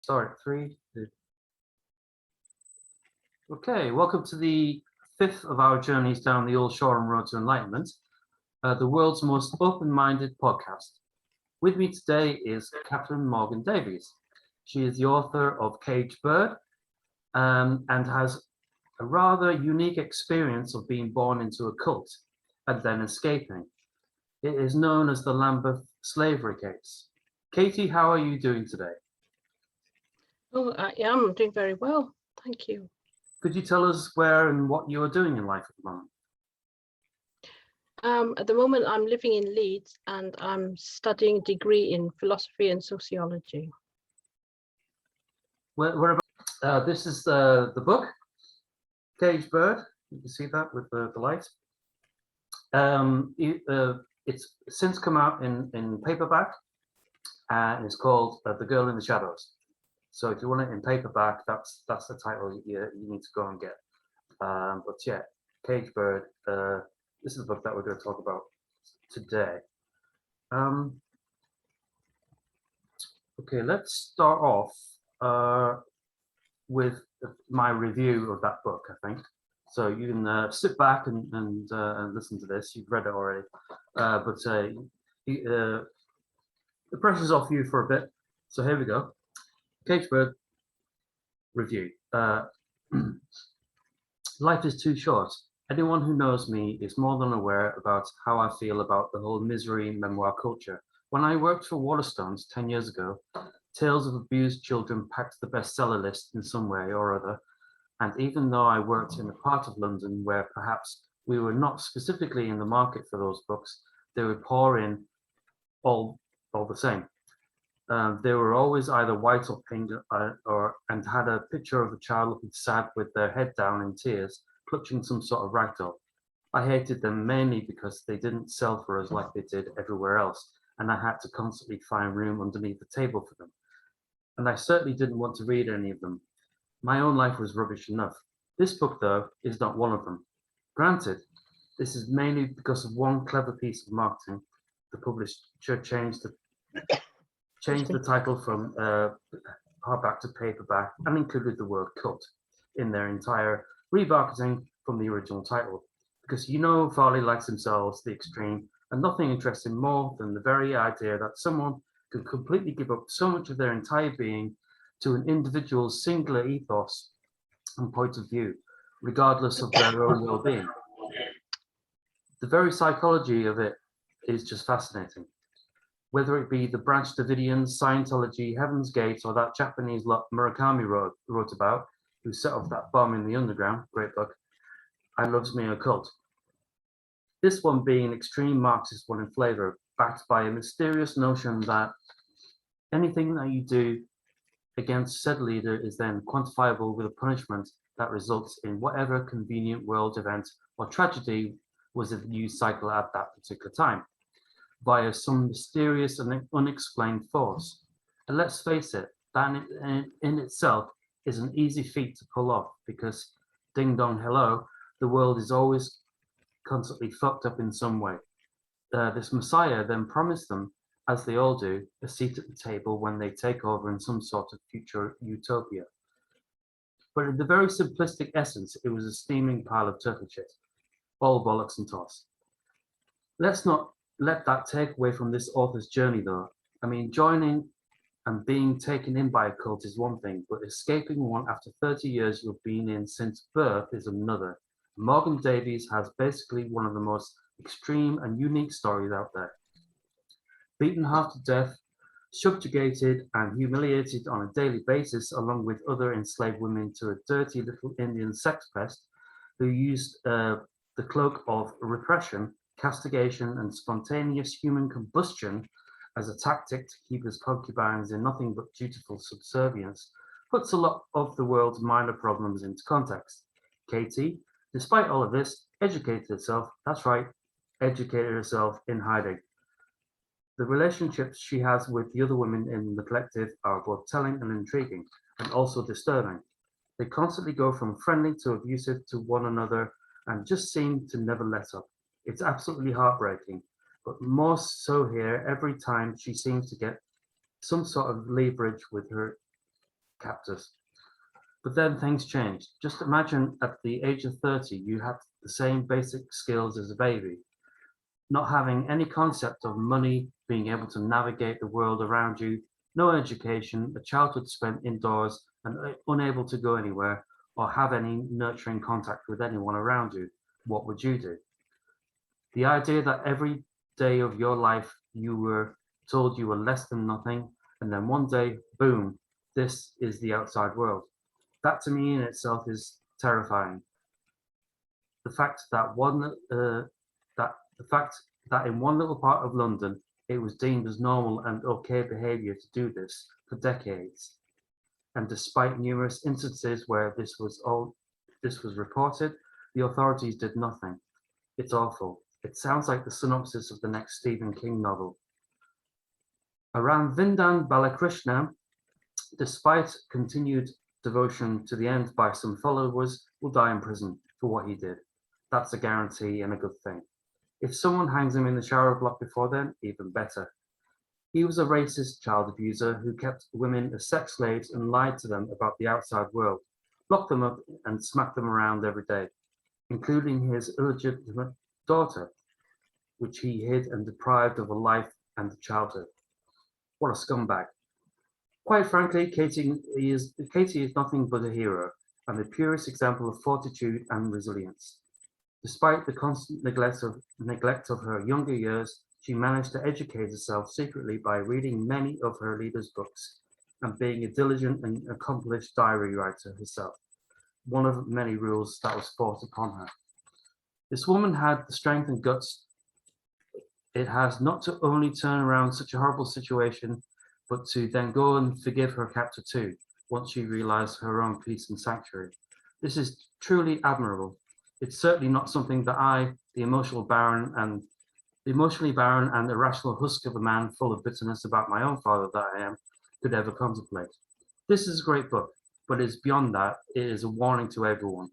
Sorry, 3, 2. Okay, welcome to the 5th of our journeys down the Old Shoreham Road to Enlightenment, the world's most open-minded podcast. With me today is Katy Morgan-Davies. She is the author of Caged Bird and has a rather unique experience of being born into a cult and then escaping. It is known as the Lambeth slavery case. Katy, how are you doing today? Oh, I am doing very well, thank you. Could you tell us where and what you are doing in life at the moment? At the moment, I'm living in Leeds and I'm studying a degree in philosophy and sociology. Where about? This is the book, Caged Bird. You can see that with the light. It's since come out in paperback, and it's called The Girl in the Shadows. So if you want it in paperback, that's the title you need to go and get. But yeah, Caged Bird. This is the book that we're going to talk about today. Okay, let's start off with my review of that book, I think. So you can sit back and listen to this. You've read it already, but the pressure's off you for a bit. So here we go. Caged Bird review. Life is too short. Anyone who knows me is more than aware about how I feel about the whole misery memoir culture. When I worked for Waterstones 10 years ago, tales of abused children packed the bestseller list in some way or other. And even though I worked in a part of London where perhaps we were not specifically in the market for those books, they would pour in all the same. They were always either white or pink, and had a picture of a child looking sad with their head down in tears, clutching some sort of ragdoll. I hated them mainly because they didn't sell for us like they did everywhere else, and I had to constantly find room underneath the table for them. And I certainly didn't want to read any of them. My own life was rubbish enough. This book, though, is not one of them. Granted, this is mainly because of one clever piece of marketing. The publisher changed the title from hardback to paperback and included the word cult in their entire remarketing from the original title. Because Farley likes themselves the extreme, and nothing interests him more than the very idea that someone could completely give up so much of their entire being to an individual's singular ethos and point of view, regardless of their own well-being. The very psychology of it is just fascinating. Whether it be the Branch Davidians, Scientology, Heaven's Gate, or that Japanese lot Murakami wrote about, who set off that bomb in the underground, great book, I Loves Me a Cult. This one being an extreme Marxist one in flavour, backed by a mysterious notion that anything that you do against said leader is then quantifiable with a punishment that results in whatever convenient world event or tragedy was in the news cycle at that particular time, via some mysterious and unexplained force. And let's face it, that in itself is an easy feat to pull off, because ding dong hello, the world is always constantly fucked up in some way. This Messiah then promised them, as they all do, a seat at the table when they take over in some sort of future utopia. But in the very simplistic essence, it was a steaming pile of turtle shit, all bollocks and toss. Let's not let that take away from this author's journey, though. I mean, joining and being taken in by a cult is one thing, but escaping one after 30 years you've been in since birth is another. Morgan-Davies has basically one of the most extreme and unique stories out there. Beaten half to death, subjugated and humiliated on a daily basis, along with other enslaved women, to a dirty little Indian sex pest who used the cloak of repression, castigation, and spontaneous human combustion as a tactic to keep his concubines in nothing but dutiful subservience, puts a lot of the world's minor problems into context. Katy, despite all of this, educated herself, that's right, educated herself in hiding. The relationships she has with the other women in the collective are both telling and intriguing, and also disturbing. They constantly go from friendly to abusive to one another and just seem to never let up. It's absolutely heartbreaking, but more so here every time she seems to get some sort of leverage with her captors. But then things changed. Just imagine at the age of 30, you had the same basic skills as a baby, not having any concept of money, being able to navigate the world around you, no education, a childhood spent indoors and unable to go anywhere or have any nurturing contact with anyone around you. What would you do? The idea that every day of your life you were told you were less than nothing, and then one day, boom, this is the outside world. That to me in itself is terrifying. The fact that in one little part of London it was deemed as normal and okay behaviour to do this for decades, and despite numerous instances where this was reported, the authorities did nothing. It's awful. It sounds like the synopsis of the next Stephen King novel. Aram Vindan Balakrishna, despite continued devotion to the end by some followers, will die in prison for what he did. That's a guarantee and a good thing. If someone hangs him in the shower block before then, even better. He was a racist child abuser who kept women as sex slaves and lied to them about the outside world, locked them up and smacked them around every day, including his illegitimate daughter, which he hid and deprived of a life and a childhood. What a scumbag. Quite frankly, Katy is nothing but a hero and the purest example of fortitude and resilience. Despite the constant neglect of her younger years, she managed to educate herself secretly by reading many of her leaders' books and being a diligent and accomplished diary writer herself, one of many rules that was forced upon her. This woman had the strength and guts it has not to only turn around such a horrible situation, but to then go and forgive her captor too, once she realized her own peace and sanctuary. This is truly admirable. It's certainly not something that I, the emotionally barren and irrational husk of a man full of bitterness about my own father that I am, could ever contemplate. This is a great book, but it's beyond that. It is a warning to everyone.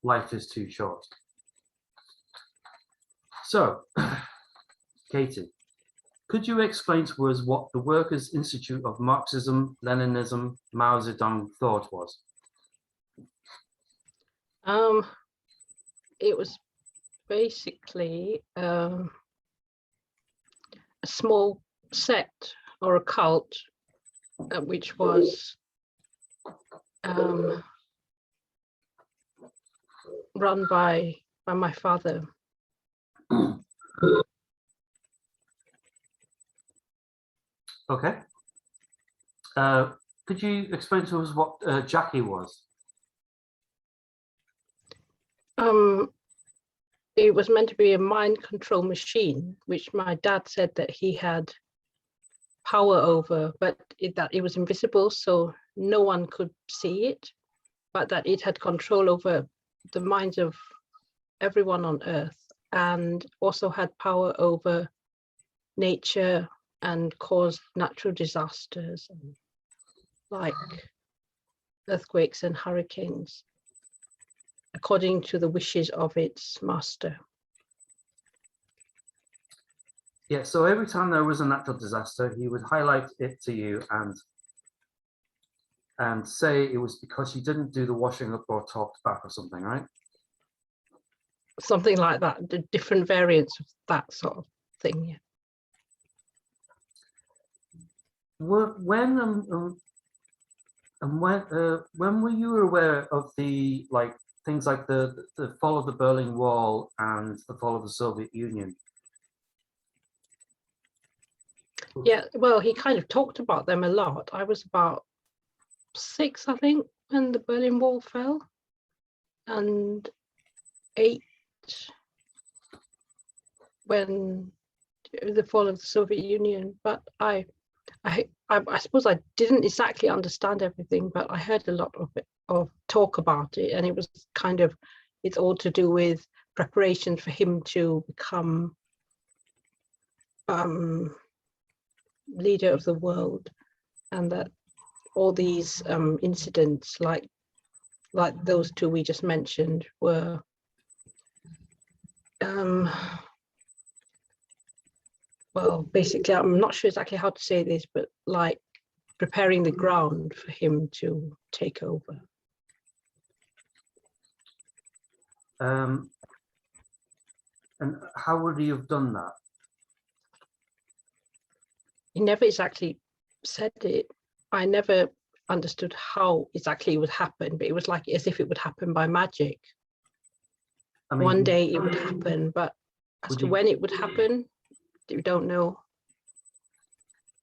Life is too short. So, Katy, could you explain to us what the Workers' Institute of Marxism, Leninism, Mao Zedong thought was? It was basically a small sect or a cult, which was run by my father. Okay. Could you explain to us what Jackie was? It was meant to be a mind control machine, which my dad said that he had power over, but that it was invisible, so no one could see it, but that it had control over the minds of everyone on Earth, and also had power over nature and caused natural disasters like earthquakes and hurricanes, according to the wishes of its master. Yeah, so every time there was a natural disaster, he would highlight it to you and say it was because you didn't do the washing up or talked back or something, right? Something like that, the different variants of that sort of thing, yeah. When were you aware of the things like the fall of the Berlin Wall and the fall of the Soviet Union? Yeah, well, he kind of talked about them a lot. I was about 6, I think, when the Berlin Wall fell, and 8 when the fall of the Soviet Union. But I suppose I didn't exactly understand everything, but I heard a lot of talk about it, and it was kind of, it's all to do with preparations for him to become leader of the world, and that all these incidents like those 2 we just mentioned were well, basically, I'm not sure exactly how to say this, but like preparing the ground for him to take over. And how would he have done that? He never exactly said it. I never understood how exactly it would happen, but it was like as if it would happen by magic. I mean, One day it would happen, but as to when it would happen, we don't know.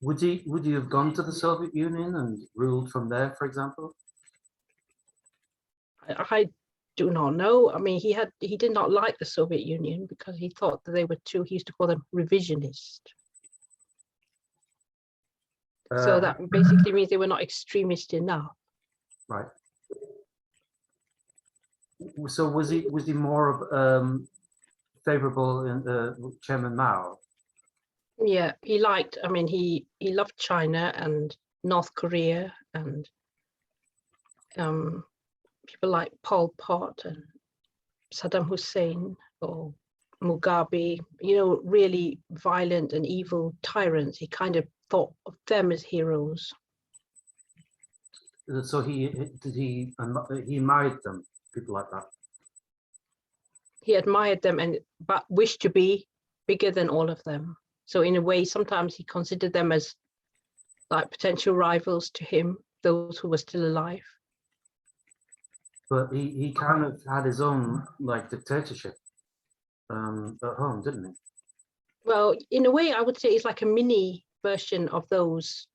Would he have gone to the Soviet Union and ruled from there, for example? I do not know. I mean, he did not like the Soviet Union because he thought that they were too, he used to call them revisionist. So that basically means they were not extremist enough. Right. So was he more favorable in Chairman Mao? Yeah, he liked, I mean, he loved China and North Korea and people like Pol Pot and Saddam Hussein or Mugabe, you know, really violent and evil tyrants. He kind of thought of them as heroes. So he admired them, people like that. He admired them but wished to be bigger than all of them. So in a way, sometimes he considered them as like potential rivals to him, those who were still alive. But he kind of had his own like dictatorship at home, didn't he? Well, in a way, I would say it's like a mini version of those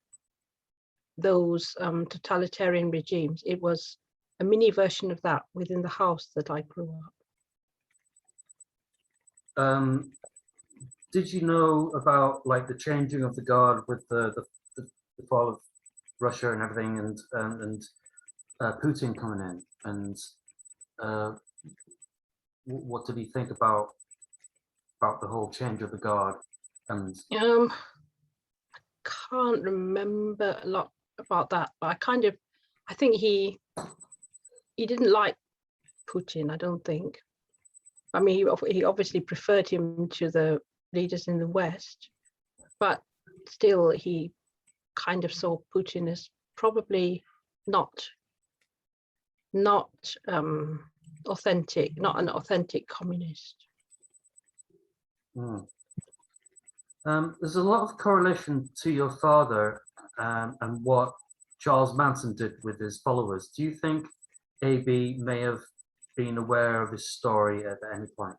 totalitarian regimes. It was a mini version of that within the house that I grew up. Did you know about like the changing of the guard with the fall of Russia and everything, and Putin coming in, and what did he think about the whole change of the guard? And I can't remember a lot about that, but I think he didn't like Putin, I don't think. I mean, he obviously preferred him to the leaders in the West, but still he kind of saw Putin as probably not authentic, not an authentic communist. There's a lot of correlation to your father and what Charles Manson did with his followers. Do you think AB may have been aware of his story at any point?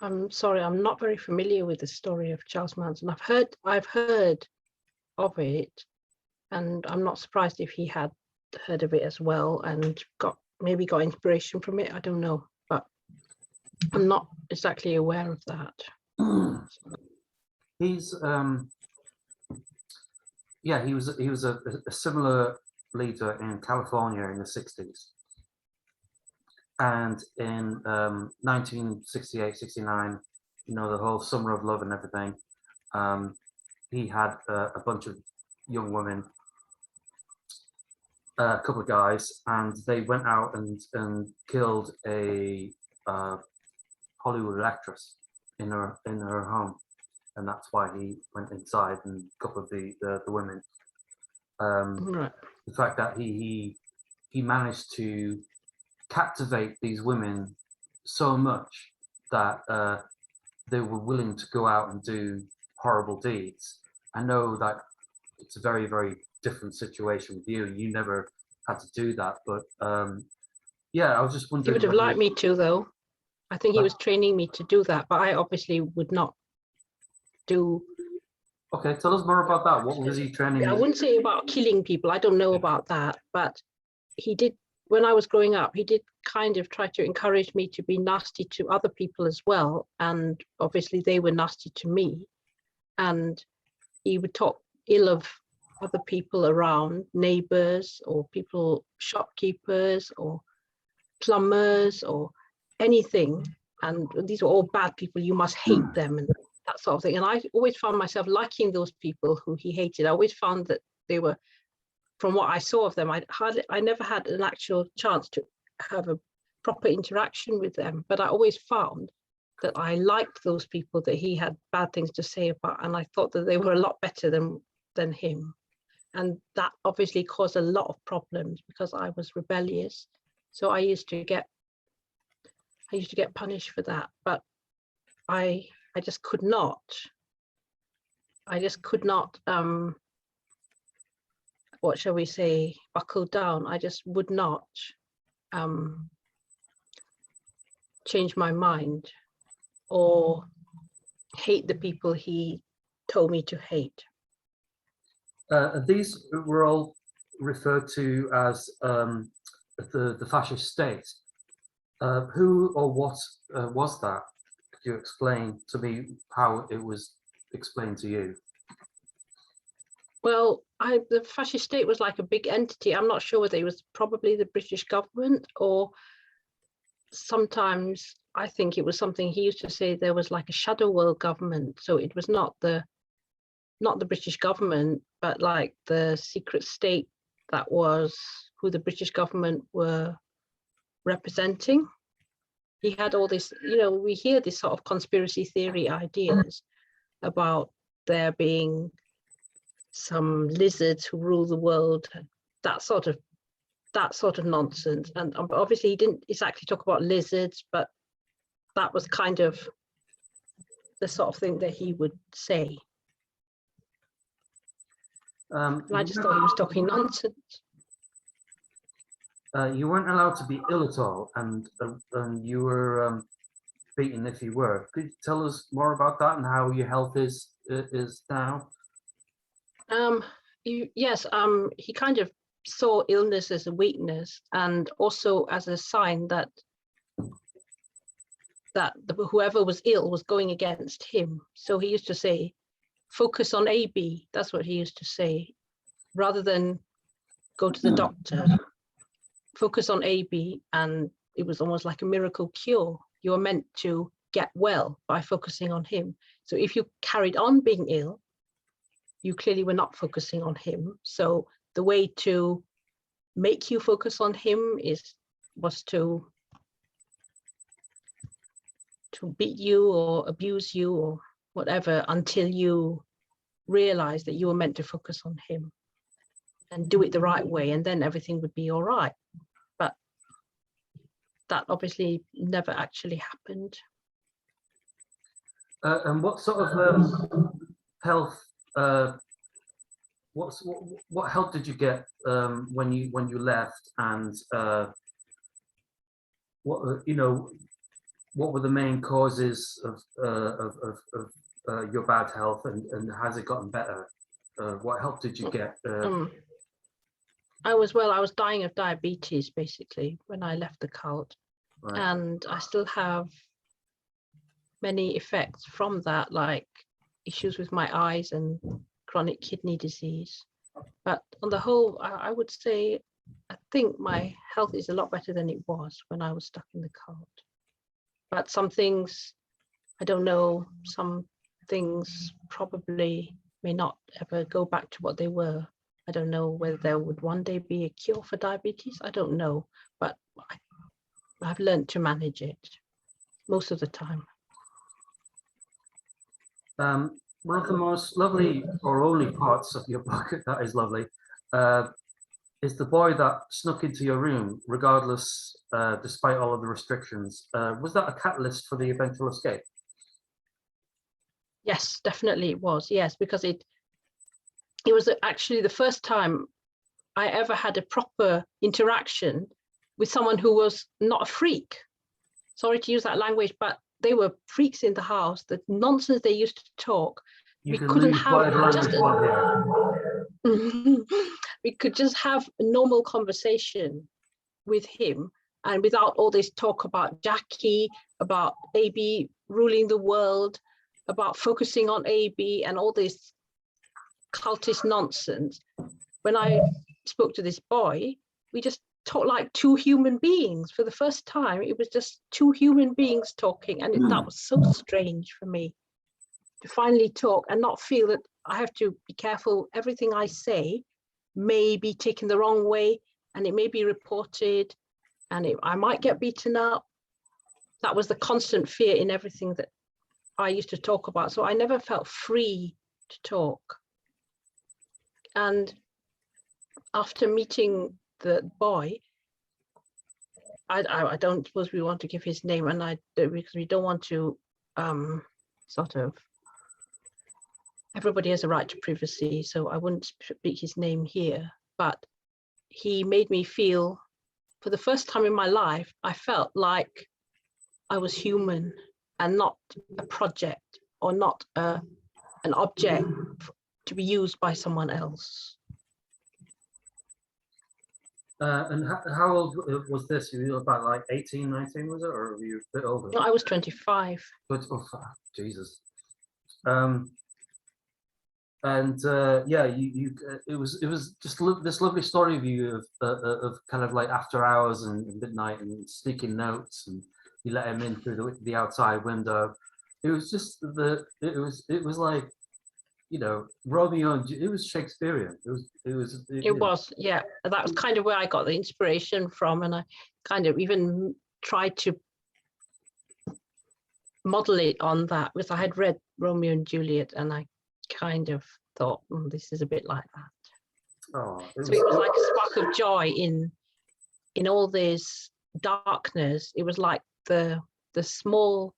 I'm sorry, I'm not very familiar with the story of Charles Manson. I've heard of it, and I'm not surprised if he had heard of it as well and maybe got inspiration from it. I don't know, but I'm not exactly aware of that. He's he was a similar leader in California in the 60s. And in 1968, 69, you know, the whole Summer of Love and everything, he had a bunch of young women, a couple of guys, and they went out and killed a Hollywood actress in her home. And that's why he went inside and a couple of the women. Right. The fact that he managed to captivate these women so much that they were willing to go out and do horrible deeds. I know that it's a very, very different situation with you. You never had to do that, but yeah, I was just wondering. He would have liked me to, though. I think he was training me to do that, but I obviously would not do. Okay, tell us more about that. What was he training? I wouldn't say about killing people. I don't know about that, but he did. When I was growing up, he did kind of try to encourage me to be nasty to other people as well. And obviously they were nasty to me. And he would talk ill of other people around, neighbors or people, shopkeepers or plumbers or anything. And these were all bad people. You must hate them and that sort of thing. And I always found myself liking those people who he hated. I always found that they were, from what I saw of them, I never had an actual chance to have a proper interaction with them, but I always found that I liked those people that he had bad things to say about, and I thought that they were a lot better than him. And that obviously caused a lot of problems because I was rebellious. So I used to get punished for that, but I just could not. What shall we say, buckle down. I just would not change my mind or hate the people he told me to hate. These were all referred to as the fascist state. Who or what was that? Could you explain to me how it was explained to you? Well, the fascist state was like a big entity. I'm not sure whether it was probably the British government, or sometimes I think it was something he used to say there was like a shadow world government. So it was not the British government, but like the secret state that was who the British government were representing. He had all this, we hear this sort of conspiracy theory ideas about there being some lizards who rule the world, that sort of nonsense. And obviously he didn't exactly talk about lizards, but that was kind of the sort of thing that he would say. And I just thought he was talking nonsense. You weren't allowed to be ill at all, and you were beaten if you were. Could you tell us more about that and how your health is now? Yes, he kind of saw illness as a weakness and also as a sign that whoever was ill was going against him. So he used to say, focus on AB. That's what he used to say, rather than go to the doctor. Focus on AB, and it was almost like a miracle cure. You were meant to get well by focusing on him. So if you carried on being ill, you clearly were not focusing on him. So the way to make you focus on him was to beat you or abuse you or whatever until you realize that you were meant to focus on him and do it the right way, and then everything would be all right. But that obviously never actually happened. And what sort of health? What help did you get when you left? And what were the main causes of your bad health, and has it gotten better? What help did you get? I was dying of diabetes basically when I left the cult, right. And I still have many effects from that, like issues with my eyes and chronic kidney disease. But on the whole, I would say I think my health is a lot better than it was when I was stuck in the cult. But some things, I don't know, some things probably may not ever go back to what they were. I don't know whether there would one day be a cure for diabetes. I don't know, but I've learned to manage it most of the time. One of the most lovely or only parts of your book that is lovely is the boy that snuck into your room, regardless, despite all of the restrictions. Was that a catalyst for the eventual escape? Yes, definitely it was. Yes, because it was actually the first time I ever had a proper interaction with someone who was not a freak. Sorry to use that language, but they were freaks in the house. The nonsense they used to talk, we couldn't have just we could just have a normal conversation with him, and without all this talk about Jackie, about AB ruling the world, about focusing on AB and all this cultist nonsense. When I spoke to this boy, we just talked like two human beings. For the first time, it was just two human beings talking, and that was so strange for me to finally talk and not feel that I have to be careful. Everything I say may be taken the wrong way, and it may be reported, and I might get beaten up. that was the constant fear in everything that I used to talk about. So I never felt free to talk. And after meeting the boy, I don't suppose we want to give his name, and because we don't want to sort of, everybody has a right to privacy, so I wouldn't speak his name here, but he made me feel, for the first time in my life, I felt like I was human and not a project or not an object to be used by someone else. And how old was this? You were about like 18, 19, was it? Or were you a bit older? No, I was 25. But, oh, Jesus. Yeah, it was just this lovely story of you of kind of like after hours and midnight and sneaking notes, and you let him in through the outside window. It was just it was like, you know, Romeo and it was Shakespearean. It was, yeah. That was kind of where I got the inspiration from, and I kind of even tried to model it on that, because I had read Romeo and Juliet, and I kind of thought, this is a bit like that. Oh, so it was like a spark of joy in all this darkness. It was like the small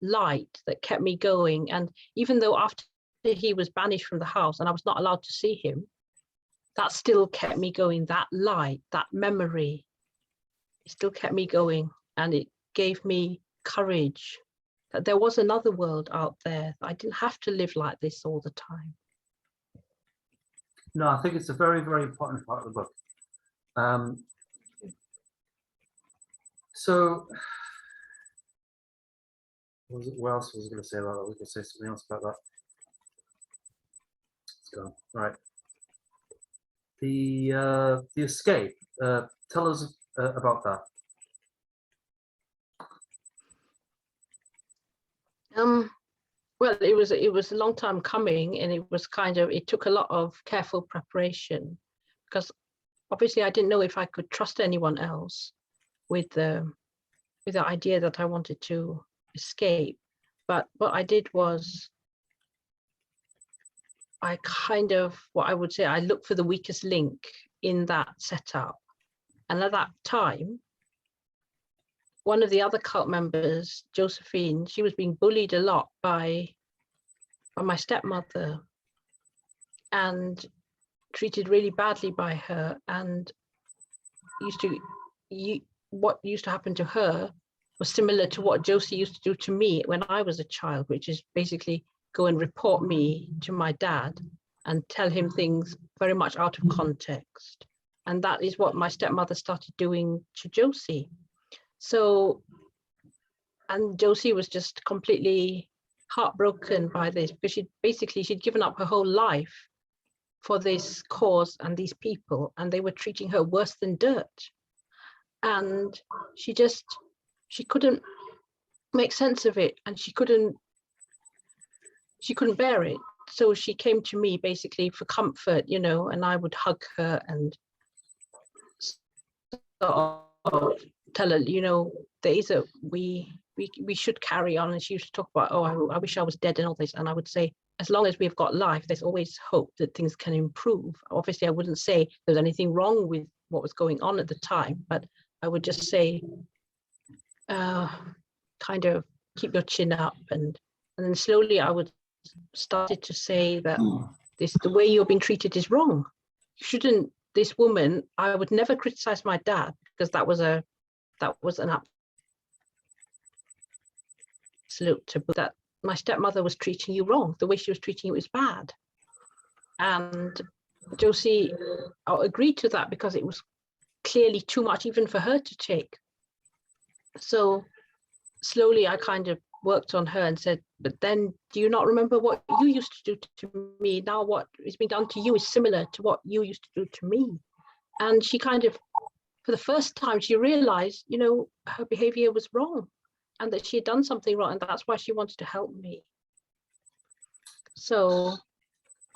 light that kept me going. And even though after he was banished from the house and I was not allowed to see him, that still kept me going. That light, that memory, it still kept me going, and it gave me courage that there was another world out there. I didn't have to live like this all the time. No, I think it's a very, very important part of the book. So, what else was I going to say about that? We could say something else about that. Let's go. All right. The escape. Tell us about that. Well, it was a long time coming, and it took a lot of careful preparation, because obviously I didn't know if I could trust anyone else with the idea that I wanted to escape. But what I did was, I looked for the weakest link in that setup. And at that time, one of the other cult members, Josephine, she was being bullied a lot by my stepmother and treated really badly by her. And what used to happen to her was similar to what Josie used to do to me when I was a child, which is basically go and report me to my dad and tell him things very much out of context. And that is what my stepmother started doing to Josie. So, and Josie was just completely heartbroken by this, because she'd given up her whole life for this cause and these people, and they were treating her worse than dirt. And she couldn't make sense of it, and she couldn't bear it. So she came to me basically for comfort, and I would hug her and sort of tell her, we should carry on. And she used to talk about, I wish I was dead and all this. And I would say, as long as we've got life, there's always hope that things can improve. Obviously, I wouldn't say there's anything wrong with what was going on at the time, but I would just say, kind of keep your chin up. And then slowly I would started to say that the way you're being treated is wrong. You shouldn't, this woman, I would never criticize my dad, because that was an absolute taboo, that my stepmother was treating you wrong. The way she was treating you is bad. And Josie agreed to that, because it was clearly too much even for her to take. So slowly I kind of worked on her and said, but then do you not remember what you used to do to me? Now what is being done to you is similar to what you used to do to me. And she kind of, for the first time, she realized, her behavior was wrong and that she had done something wrong, and that's why she wanted to help me. So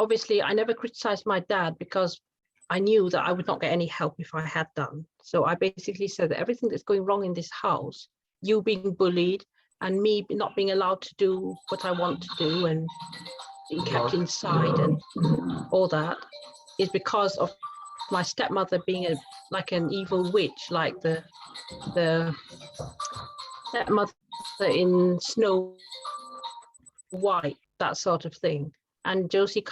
obviously I never criticized my dad, because I knew that I would not get any help if I had done. So I basically said that everything that's going wrong in this house you being bullied and me not being allowed to do what I want to do and being kept inside and all that is because of my stepmother being like an evil witch, like the stepmother in Snow White, that sort of thing. And Josie it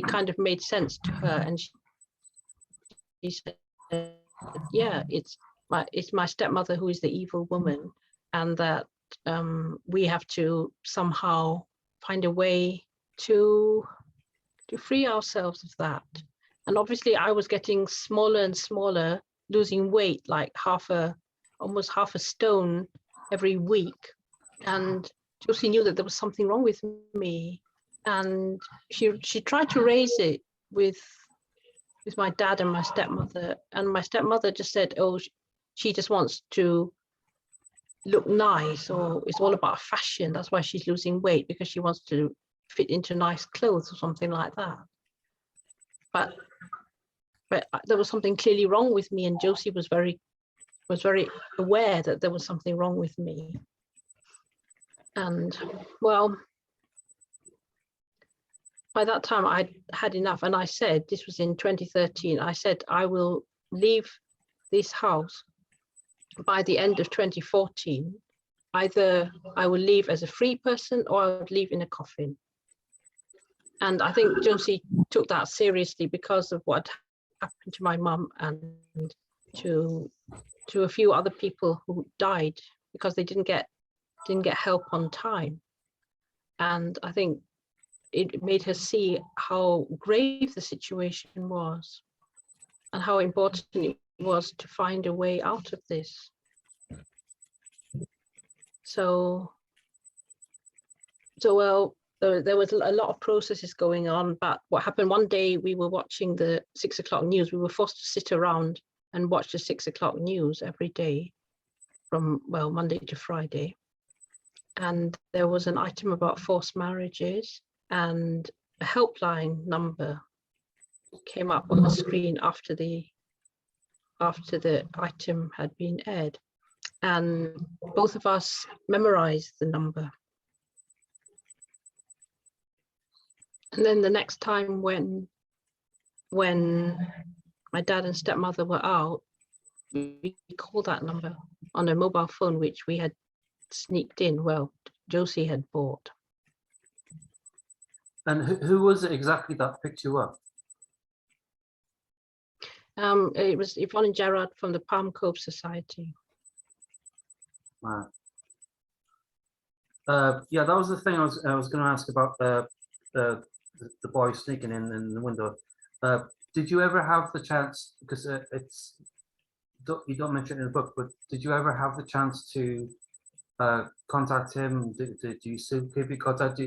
kind of made sense to her, and she said, yeah, it's my stepmother who is the evil woman, and that we have to somehow find a way to free ourselves of that. And obviously I was getting smaller and smaller, losing weight, like almost half a stone every week. And Josie knew that there was something wrong with me. And she tried to raise it with my dad and my stepmother. And my stepmother just said, oh, she just wants to look nice, or it's all about fashion. That's why she's losing weight, because she wants to fit into nice clothes or something like that. But there was something clearly wrong with me, and Josie was very aware that there was something wrong with me. And well, by that time I'd had enough, and I said, this was in 2013, I said I will leave this house by the end of 2014. Either I will leave as a free person or I would leave in a coffin. And I think Josie took that seriously because of what happened to my mum and to a few other people who died because they didn't get help on time. And I think it made her see how grave the situation was and how important it was to find a way out of this. So well, there was a lot of processes going on, but what happened one day, we were watching the 6 o'clock news. We were forced to sit around and watch the 6 o'clock news every day from, well, Monday to Friday. And there was an item about forced marriages, and a helpline number came up on the screen after the item had been aired. And both of us memorized the number. And then the next time when my dad and stepmother were out, we called that number on a mobile phone, which we had sneaked in. Well, Josie had bought. And who was it exactly that picked you up? It was Yvonne and Gerard from the Palm Cove Society. Wow. Yeah, that was the thing I was going to ask about the boy sneaking in the window. Did you ever have the chance, because you don't mention it in the book, but did you ever have the chance to contact him? Did you give you contact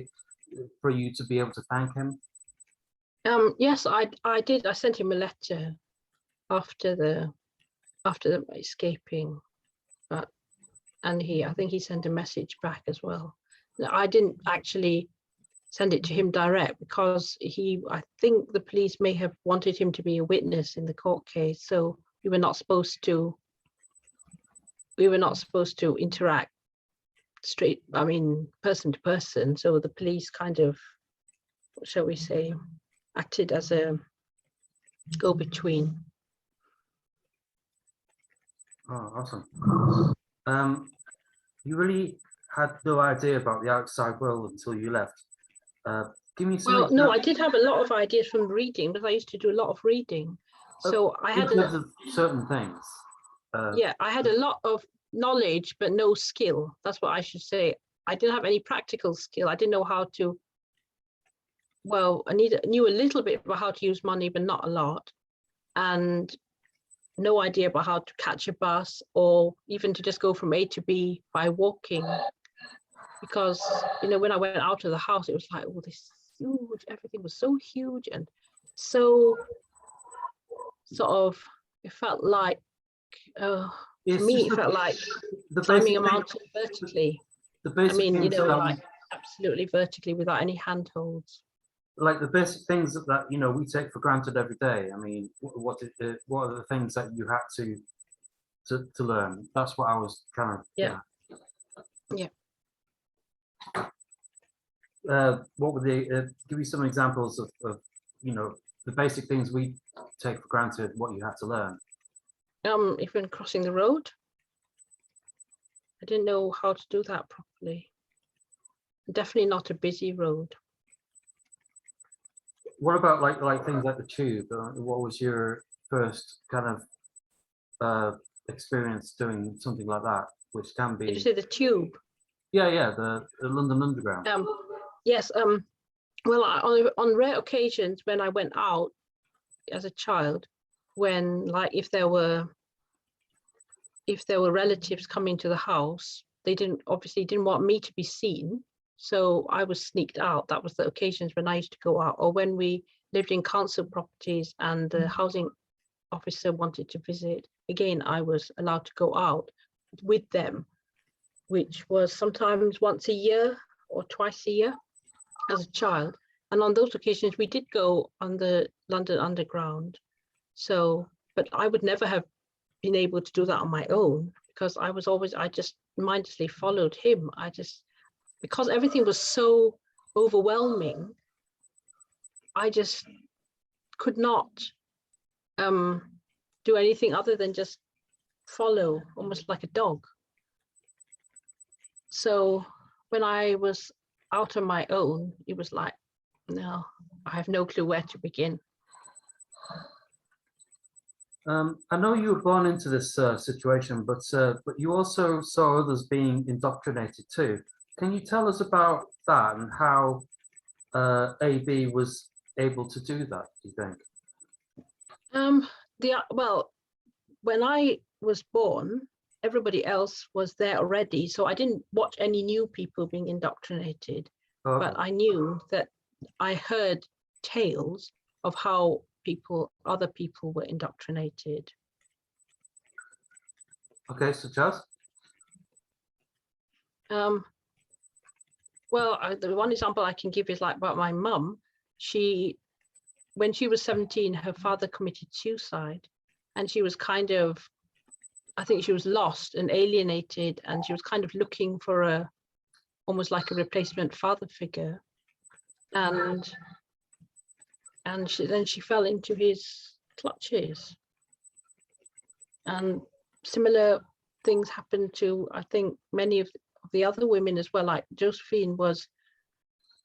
for you to be able to thank him? Yes, I did. I sent him a letter after escaping, and I think he sent a message back as well. I didn't actually send it to him direct because I think the police may have wanted him to be a witness in the court case, so we were not supposed to interact person to person. So the police kind of, what shall we say, acted as a go-between. Oh, awesome. You really had no idea about the outside world until you left. Give me some. Well, no, I did have a lot of ideas from reading, because I used to do a lot of reading. So I had certain things. Yeah, I had a lot of knowledge, but no skill. That's what I should say. I didn't have any practical skill. I didn't know how to. Well, I knew a little bit about how to use money, but not a lot, and no idea about how to catch a bus or even to just go from A to B by walking. Because when I went out of the house, it was like, oh, this huge. Everything was so huge and so sort of. It felt like. To me, it felt like climbing a mountain vertically. Like absolutely vertically without any handholds. Like the basic things that we take for granted every day. I mean, what are the things that you had to learn? That's what I was trying to. Yeah. Yeah. What would they give you some examples of the basic things we take for granted, what you had to learn? Even crossing the road, I didn't know how to do that properly. Definitely not a busy road. What about like things like the tube? What was your first kind of experience doing something like that, which can Did you be say the tube? yeah the London Underground. Yes. Well, on rare occasions when I went out as a child, when like if there were relatives coming to the house, they obviously didn't want me to be seen, so I was sneaked out. That was the occasions when I used to go out, or when we lived in council properties and the housing officer wanted to visit. Again, I was allowed to go out with them, which was sometimes once a year or twice a year as a child. And on those occasions, we did go on the London Underground. So, but I would never have been able to do that on my own, because I just mindlessly followed him. Because everything was so overwhelming, I just could not do anything other than just follow, almost like a dog. So when I was out on my own, it was like, no, I have no clue where to begin. I know you were born into this situation, but you also saw others being indoctrinated too. Can you tell us about that and how AB was able to do that, do you think? Well, when I was born, everybody else was there already, so I didn't watch any new people being indoctrinated. Okay. But I knew that I heard tales of how other people were indoctrinated. Okay, so Jazz? Well, the one example I can give is like about my mum. When she was 17, her father committed suicide, and she was I think she was lost and alienated, and she was kind of looking for almost like a replacement father figure. And then she fell into his clutches. And similar things happened to, I think, many of the other women as well. Like Josephine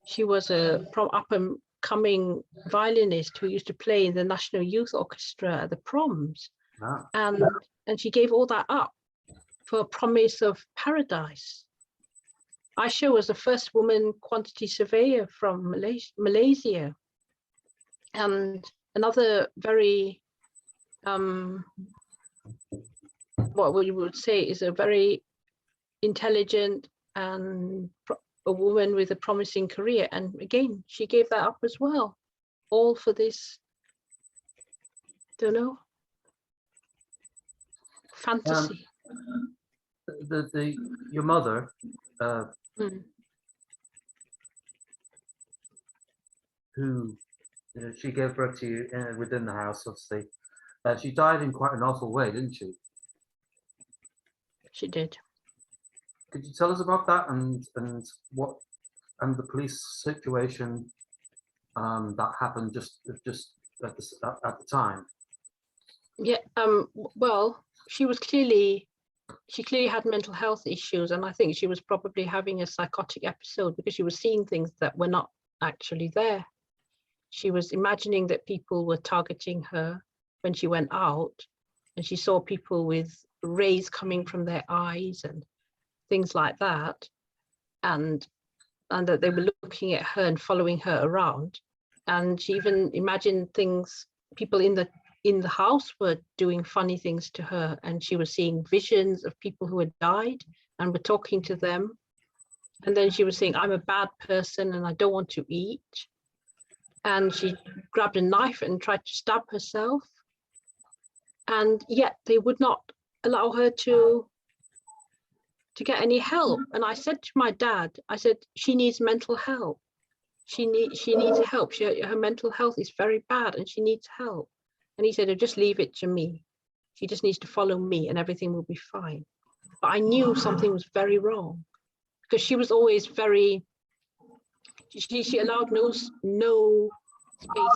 she was a up-and-coming violinist who used to play in the National Youth Orchestra at the proms. Ah. And she gave all that up for a promise of paradise. Aisha was the first woman quantity surveyor from Malaysia. And another very, what we would say is a very intelligent and a woman with a promising career. And again, she gave that up as well, all for this, don't know, fantasy. Your mother, who she gave birth to you within the house, obviously. She died in quite an awful way, didn't she? She did. Could you tell us about that and the police situation that happened just at the time? Yeah. Well, she clearly had mental health issues, and I think she was probably having a psychotic episode because she was seeing things that were not actually there. She was imagining that people were targeting her when she went out, and she saw people with rays coming from their eyes and things like that, and that they were looking at her and following her around. And she even imagined things, people in the house were doing funny things to her, and she was seeing visions of people who had died and were talking to them. And then she was saying, I'm a bad person and I don't want to eat. And she grabbed a knife and tried to stab herself. And yet they would not allow her to get any help. And I said to my dad, I said, she needs mental help. She needs help. Her mental health is very bad and she needs help. And he said, oh, just leave it to me. She just needs to follow me and everything will be fine. But I knew something was very wrong. because she was always very, she allowed no space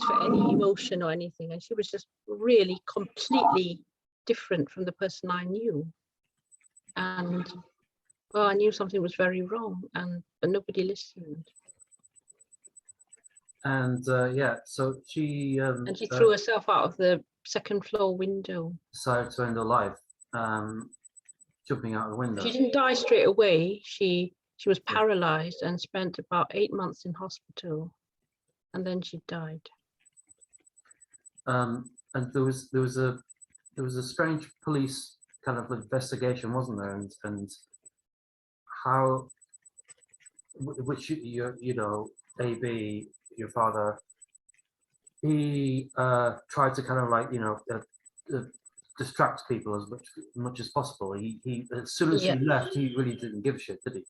for any emotion or anything, and she was just really completely different from the person I knew. And well, I knew something was very wrong, but nobody listened. And yeah, so she And she threw herself out of the second floor window. decided to end her life, jumping out the window. She didn't die straight away. She was paralyzed and spent about 8 months in hospital, and then she died. And there was a strange police kind of investigation, wasn't there? And how, which you know, AB, your father, he tried to kind of like, you know, distract people as much as possible. He as soon as she left, he really didn't give a shit, did he?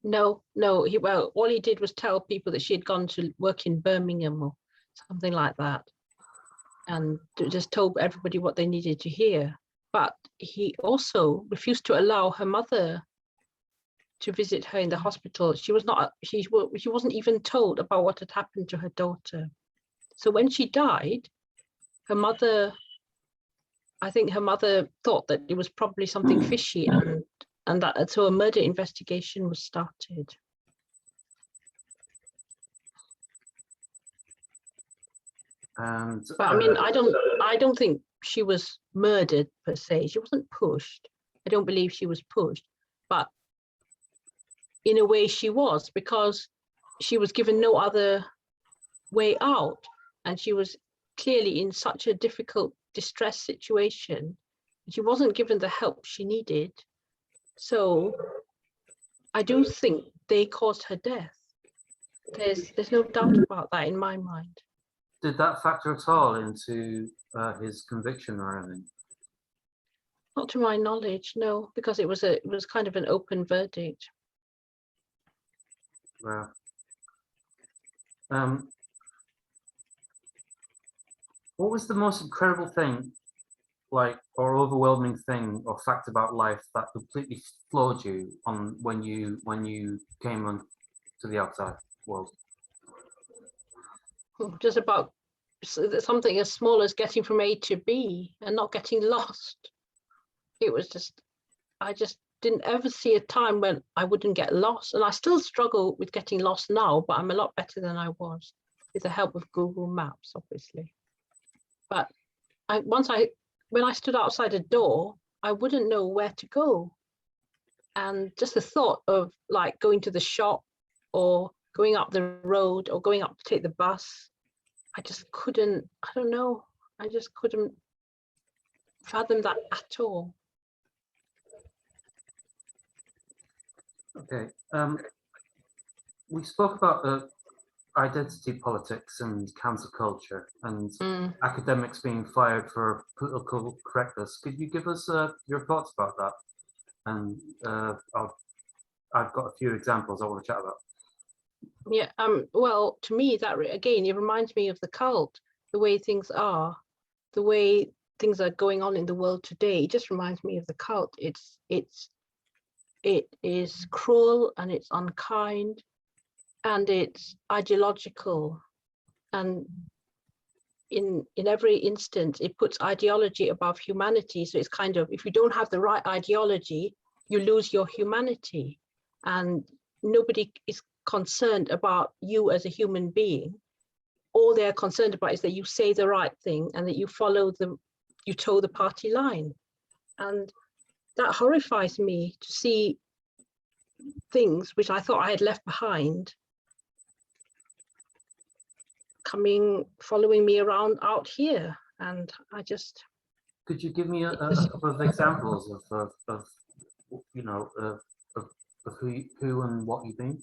No, all he did was tell people that she had gone to work in Birmingham or something like that, and just told everybody what they needed to hear. But he also refused to allow her mother to visit her in the hospital. She wasn't even told about what had happened to her daughter. So when she died, I think her mother thought that it was probably something fishy, and that so a murder investigation was started. But I mean, I don't think she was murdered per se. She wasn't pushed. I don't believe she was pushed, but in a way she was, because she was given no other way out, and she was clearly in such a difficult, distressed situation. She wasn't given the help she needed. So I do think they caused her death. There's no doubt about that in my mind. Did that factor at all into his conviction or anything? Not to my knowledge, no, because it was kind of an open verdict. Wow. What was the most incredible thing, like, or overwhelming thing or fact about life that completely floored you on when you came on to the outside world? Just about something as small as getting from A to B and not getting lost. It was just, I just didn't ever see a time when I wouldn't get lost. And I still struggle with getting lost now, but I'm a lot better than I was with the help of Google Maps, obviously. But when I stood outside a door, I wouldn't know where to go. And just the thought of like going to the shop or going up the road or going up to take the bus, I just couldn't, I don't know, I just couldn't fathom that at all. Okay, we spoke about identity politics and cancel culture and academics being fired for political correctness. Could you give us your thoughts about that? And I've got a few examples I want to chat about. Yeah, well, to me, that again, it reminds me of the cult, the way things are, the way things are going on in the world today. It just reminds me of the cult. It is cruel and it's unkind and it's ideological, and in every instance it puts ideology above humanity. So it's kind of, if you don't have the right ideology, you lose your humanity, and nobody is concerned about you as a human being. All they're concerned about is that you say the right thing and that you toe the party line. And that horrifies me to see things which I thought I had left behind following me around out here. And I just... Could you give me a couple of examples of you know, of who and what you mean?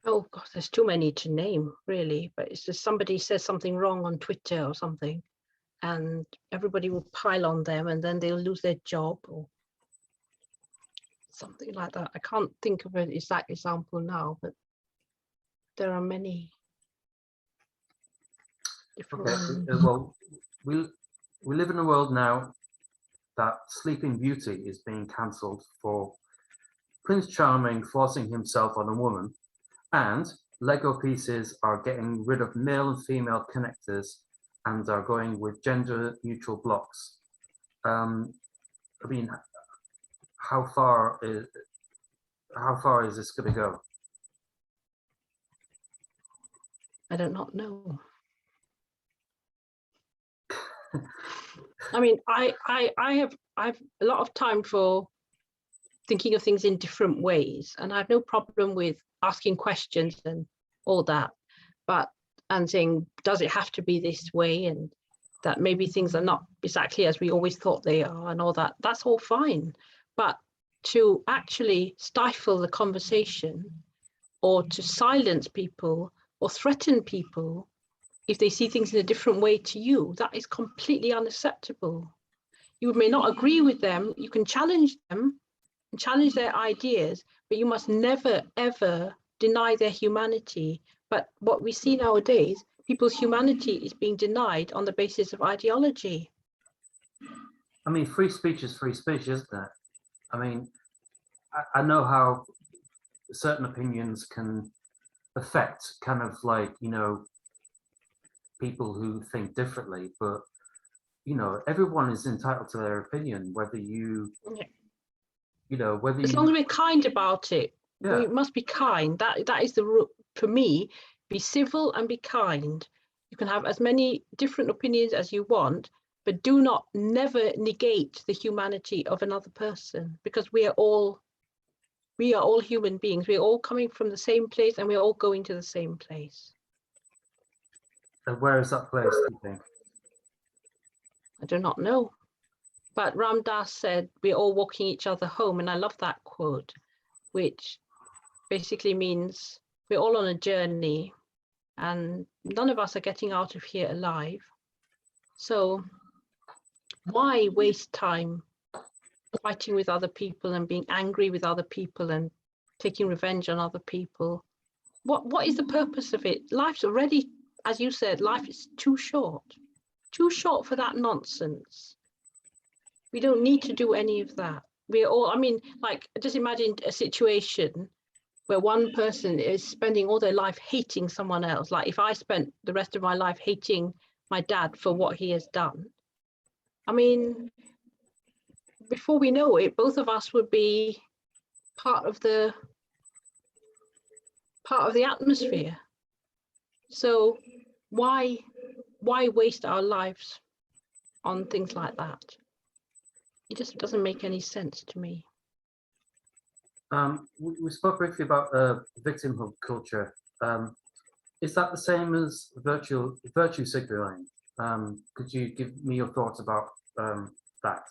Oh God, there's too many to name, really. But it's just somebody says something wrong on Twitter or something, and everybody will pile on them, and then they'll lose their job or something like that. I can't think of an exact example now, but there are many different ones. Well, we live in a world now that Sleeping Beauty is being cancelled for Prince Charming forcing himself on a woman, and Lego pieces are getting rid of male and female connectors and are going with gender neutral blocks. I mean, how far is this going to go? I do not know. I mean, I have a lot of time for thinking of things in different ways, and I have no problem with asking questions and all that, and saying, does it have to be this way, and that maybe things are not exactly as we always thought they are, and all that. That's all fine, but to actually stifle the conversation, or to silence people, or threaten people if they see things in a different way to you, that is completely unacceptable. You may not agree with them, you can challenge them and challenge their ideas, but you must never, ever deny their humanity. But what we see nowadays, people's humanity is being denied on the basis of ideology. I mean, free speech is free speech, isn't it? I mean, I know how certain opinions can affect kind of like, you know, people who think differently, but you know, everyone is entitled to their opinion, whether you, you know, whether as long as we're kind about it. Yeah. We must be kind. That is the rule for me. Be civil and be kind. You can have as many different opinions as you want, but do not never negate the humanity of another person, because we are all human beings. We're all coming from the same place, and we're all going to the same place. And where is that place, do you think? I do not know. But Ram Dass said, we're all walking each other home. And I love that quote, which basically means we're all on a journey and none of us are getting out of here alive. So why waste time fighting with other people and being angry with other people and taking revenge on other people? What is the purpose of it? Life's already, as you said, life is too short for that nonsense. We don't need to do any of that. We're all, I mean, like, just imagine a situation where one person is spending all their life hating someone else. Like if I spent the rest of my life hating my dad for what he has done, I mean, before we know it, both of us would be part of the atmosphere. So why waste our lives on things like that? It just doesn't make any sense to me. We spoke briefly about victimhood culture. Is that the same as virtue signaling? Could you give me your thoughts about that?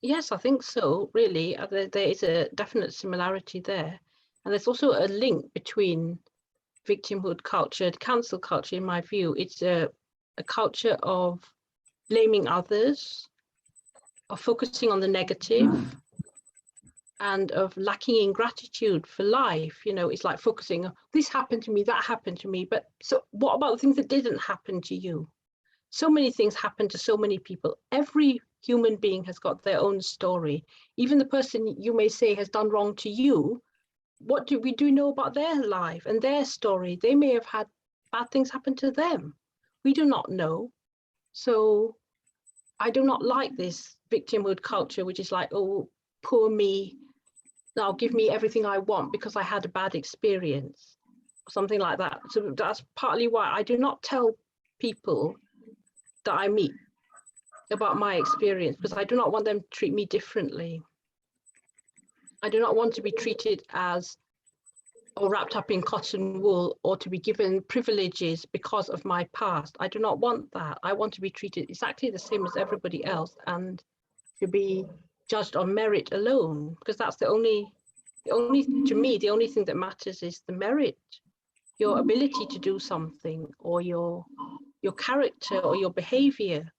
Yes, I think so, really. There is a definite similarity there. And there's also a link between victimhood culture, cancel culture, in my view. It's a culture of blaming others, of focusing on the negative, and of lacking in gratitude for life. You know, it's like focusing on this happened to me, that happened to me. But so what about the things that didn't happen to you? So many things happen to so many people. Every human being has got their own story. Even the person you may say has done wrong to you, what do we know about their life and their story? They may have had bad things happen to them. We do not know. So I do not like this victimhood culture, which is like, oh, poor me, now give me everything I want because I had a bad experience, or something like that. So that's partly why I do not tell people that I meet about my experience, because I do not want them to treat me differently. I do not want to be treated as or wrapped up in cotton wool, or to be given privileges because of my past. I do not want that. I want to be treated exactly the same as everybody else, and to be judged on merit alone, because that's to me, the only thing that matters is the merit, your ability to do something, or your character or your behavior.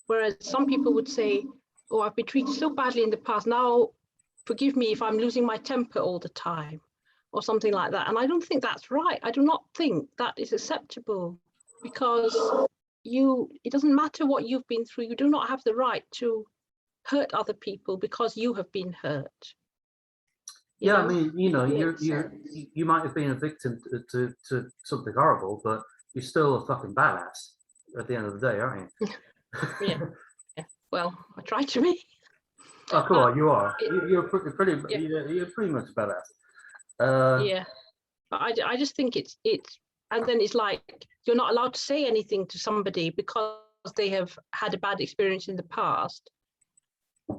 Whereas some people would say, oh, I've been treated so badly in the past, now forgive me if I'm losing my temper all the time, or something like that. And I don't think that's right. I do not think that is acceptable, because it doesn't matter what you've been through. You do not have the right to hurt other people because you have been hurt. You Yeah, I know? mean, you know, It's, you might have been a victim to something horrible, but you're still a fucking badass at the end of the day, aren't you? yeah, yeah. Well, I try to be. Oh, come on, you are. It, You're pretty, yeah, you're pretty much a badass. Uh, yeah. But I just think it's, and then it's like you're not allowed to say anything to somebody because they have had a bad experience in the past.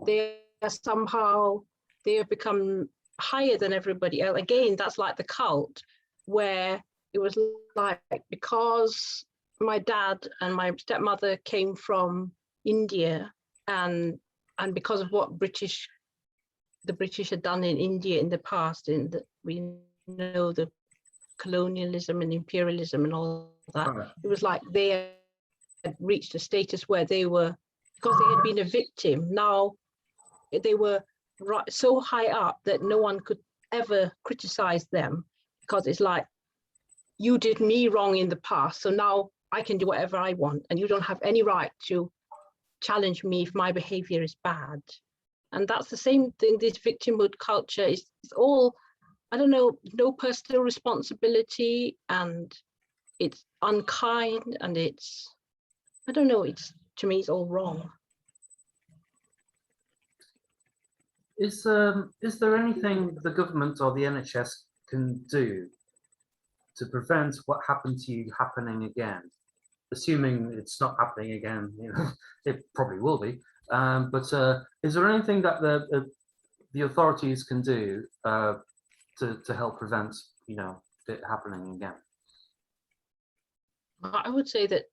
They are somehow, they have become higher than everybody else. Again, that's like the cult, where it was like, because my dad and my stepmother came from India, and because of what the British had done in India in the past, in the, we know the colonialism and imperialism and all that. right. It was like they had reached a status where they were, because they had been a victim, now they were so high up that no one could ever criticize them, because it's like, you did me wrong in the past, so now I can do whatever I want, and you don't have any right to challenge me if my behavior is bad. And that's the same thing. This victimhood culture is all, I don't know, no personal responsibility, and it's unkind, and it's, I don't know, it's, to me, it's all wrong. Is there anything the government or the NHS can do to prevent what happened to you happening again? Assuming it's not happening again, you know, it probably will be. But is there anything that the authorities can do to help prevent, you know, it happening again? I would say that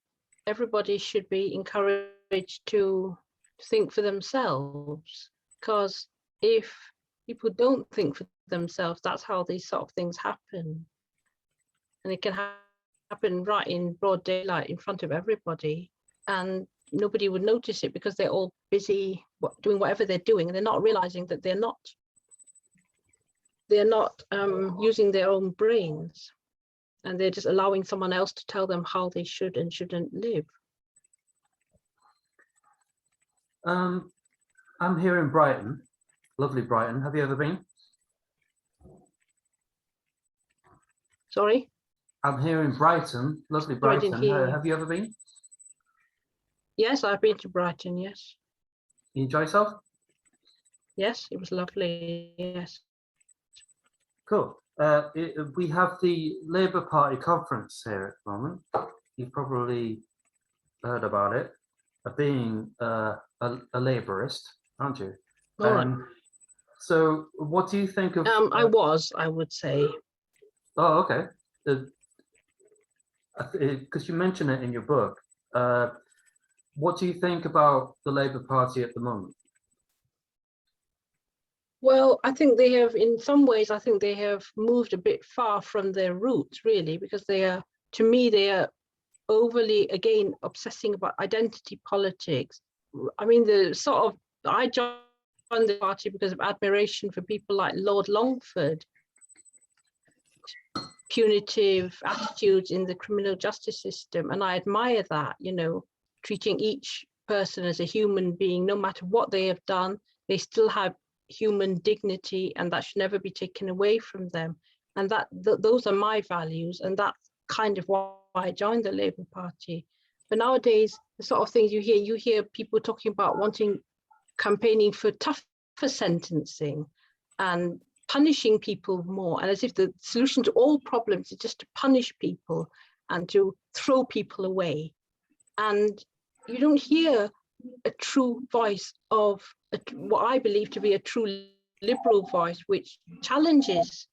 everybody should be encouraged to think for themselves, because if people don't think for themselves, that's how these sort of things happen. And it can happen right in broad daylight in front of everybody, and nobody would notice it because they're all busy doing whatever they're doing, and they're not realizing that they're not using their own brains, and they're just allowing someone else to tell them how they should and shouldn't live. I'm here in Brighton, lovely Brighton. Have you ever been? Sorry? I'm here in Brighton, lovely Sorry, I didn't Brighton. hear you. Have you ever been? Yes, I've been to Brighton, yes. You enjoy yourself? Yes, it was lovely, yes. Cool. We have the Labour Party conference here at the moment. You've probably heard about it. Being a labourist, aren't you? All right. So, what do you think of? I would say. Oh, okay. Because you mention it in your book. What do you think about the Labour Party at the moment? Well, I think they have, in some ways, I think they have moved a bit far from their roots, really, because they are, to me, they are overly, again, obsessing about identity politics. I mean, I joined the party because of admiration for people like Lord Longford, punitive attitudes in the criminal justice system. And I admire that, you know, treating each person as a human being, no matter what they have done, they still have human dignity, and that should never be taken away from them. And those are my values, and that's kind of why I joined the Labour Party. But nowadays, the sort of things you hear people talking about campaigning for tougher sentencing and punishing people more, and as if the solution to all problems is just to punish people and to throw people away. And you don't hear a true voice of what I believe to be a true liberal voice, which challenges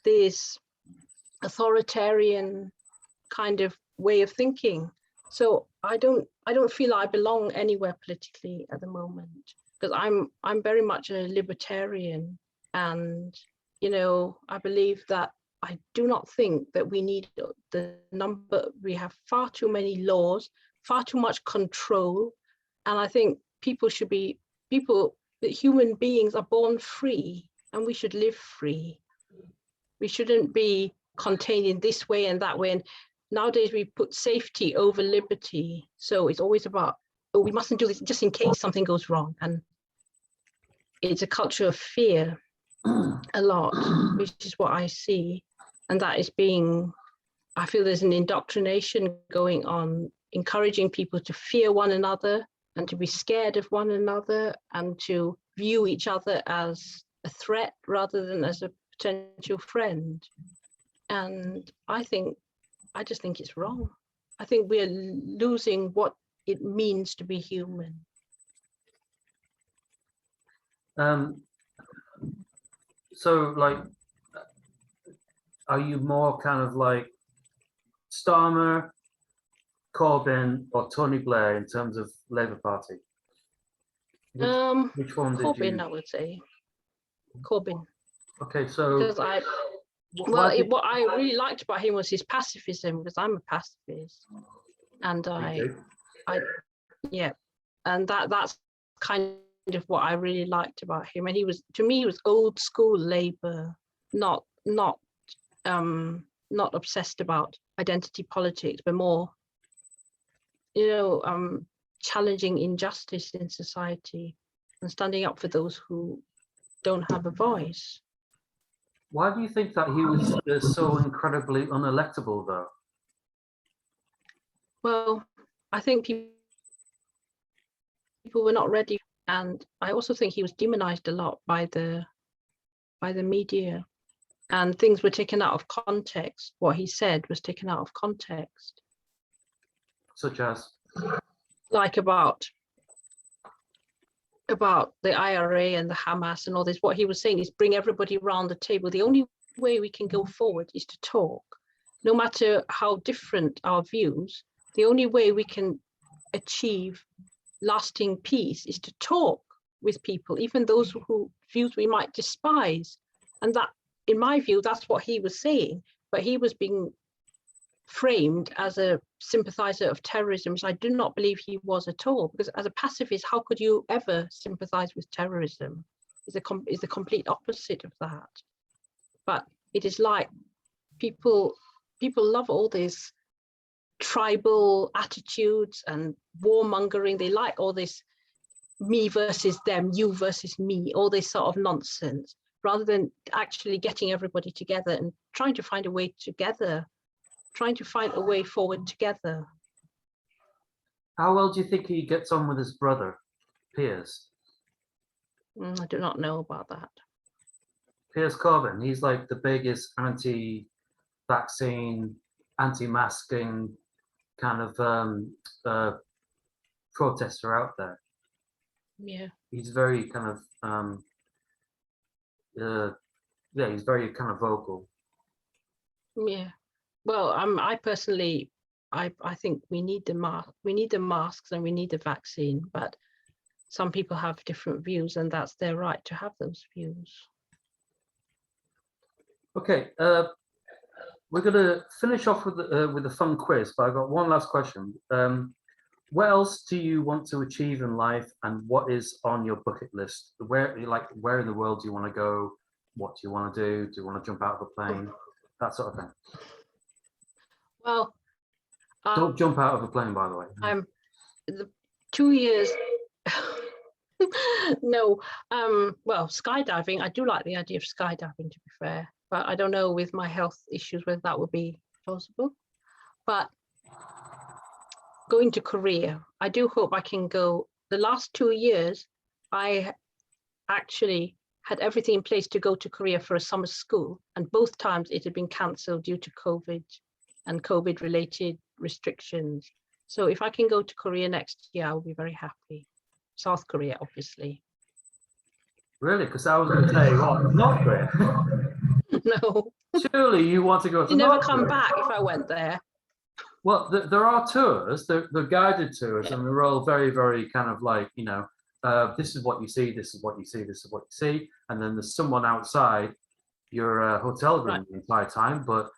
this authoritarian kind of way of thinking. So I don't feel I belong anywhere politically at the moment, because I'm very much a libertarian, and you know, I believe that I do not think that we need we have far too many laws, far too much control, and I think that human beings are born free, and we should live free. We shouldn't be contained in this way and that way. And nowadays we put safety over liberty. So it's always about, we mustn't do this just in case something goes wrong. And it's a culture of fear. a lot, which is what I see. And that is being, I feel there's an indoctrination going on, encouraging people to fear one another and to be scared of one another and to view each other as a threat rather than as a potential friend. And I just think it's wrong. I think we're losing what it means to be human. So, like, are you more kind of like Starmer, Corbyn, or Tony Blair in terms of Labour Party? Which one did Corbyn, you? I would say. Corbyn. Okay, so because what I really liked about him was his pacifism, because I'm a pacifist, and and that's kind of what I really liked about him. And he was, to me, he was old school Labour, not obsessed about identity politics, but more, challenging injustice in society and standing up for those who don't have a voice. Why do you think that he was so incredibly unelectable, though? Well, I think people were not ready, and I also think he was demonized a lot by the media, and things were taken out of context. What he said was taken out of context. Such as? Like about the IRA and the Hamas and all this. What he was saying is bring everybody around the table. The only way we can go forward is to talk. No matter how different our views, the only way we can achieve lasting peace is to talk with people, even those whose views we might despise. And that, in my view, that's what he was saying. But he was being framed as a sympathizer of terrorism, which I do not believe he was at all, because as a pacifist, how could you ever sympathize with terrorism? Is the complete opposite of that. But it is like people love all these tribal attitudes and warmongering. They like all this me versus them, you versus me, all this sort of nonsense, rather than actually getting everybody together and trying to find a way together, trying to find a way forward together. How well do you think he gets on with his brother, Piers? I do not know about that. Piers Corbyn, he's like the biggest anti-vaccine, anti-masking kind of protester out there. Yeah. He's very kind of, he's very kind of vocal. Yeah. Well, I personally, I think we need the masks and we need the vaccine, but some people have different views, and that's their right to have those views. Okay, we're going to finish off with a fun quiz, but I've got one last question. What else do you want to achieve in life, and what is on your bucket list? Where in the world do you want to go? What do you want to do? Do you want to jump out of a plane? That sort of thing. Well, don't jump out of a plane, by the way. The 2 years. No. Well, skydiving. I do like the idea of skydiving, to be fair, but I don't know with my health issues whether that would be possible. But going to Korea, I do hope I can go. The last 2 years, I actually had everything in place to go to Korea for a summer school, and both times it had been cancelled due to COVID and COVID-related restrictions. So if I can go to Korea next year, I will be very happy. South Korea, obviously. Really? Because I was going to say, what, North Korea? No. Surely you want to go to You never North come Korea. back if I went there. Well, there are tours, they're guided tours, and they're all very, very kind of like, this is what you see, this is what you see, this is what you see, and then there's someone outside your hotel room the entire time, but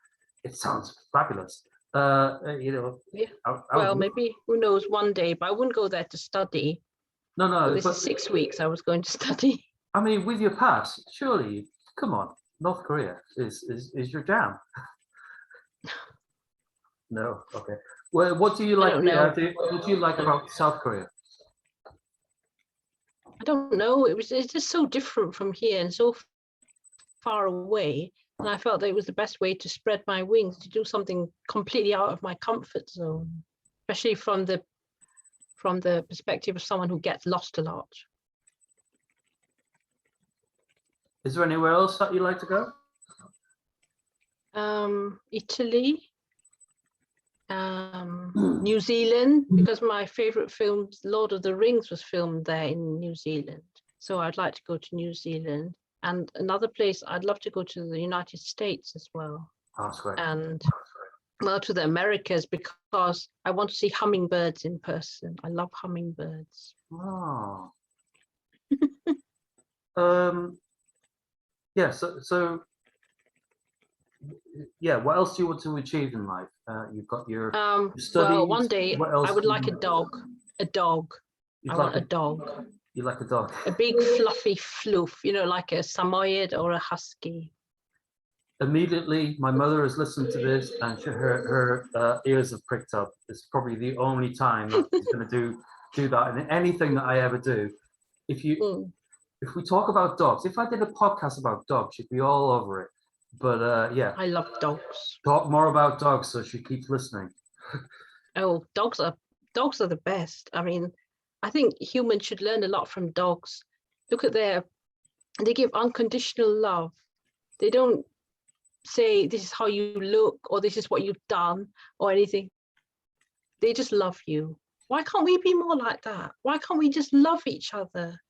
it sounds fabulous. Yeah. Well, maybe, who knows, one day, but I wouldn't go there to study. No. This is 6 weeks I was going to study. I mean, with your pass, surely, come on, North Korea is your jam. No, okay. Well, what do you like? What do you like about South Korea? I don't know. It's just so different from here and so far away, and I felt that it was the best way to spread my wings, to do something completely out of my comfort zone, especially from the perspective of someone who gets lost a lot. Is there anywhere else that you'd like to go? Italy, New Zealand, because my favorite film, Lord of the Rings, was filmed there in New Zealand. So I'd like to go to New Zealand. And another place, I'd love to go to the United States as well. That's great. And well, to the Americas, because I want to see hummingbirds in person. I love hummingbirds. Oh. Yeah, so yeah, what else do you want to achieve in life? You've got your studies. Well, one day what else I would like a dog. A dog. I want a dog. You like a dog? A big fluffy floof, you know, like a Samoyed or a husky. Immediately, my mother has listened to this, and her ears have pricked up. It's probably the only time that she's going to do that. And anything that I ever do, if we talk about dogs, if I did a podcast about dogs, she'd be all over it. But yeah, I love dogs. Talk more about dogs, so she keeps listening. Oh, dogs are the best. I mean, I think humans should learn a lot from dogs. Look at they give unconditional love. They don't say this is how you look or this is what you've done or anything. They just love you. Why can't we be more like that? Why can't we just love each other?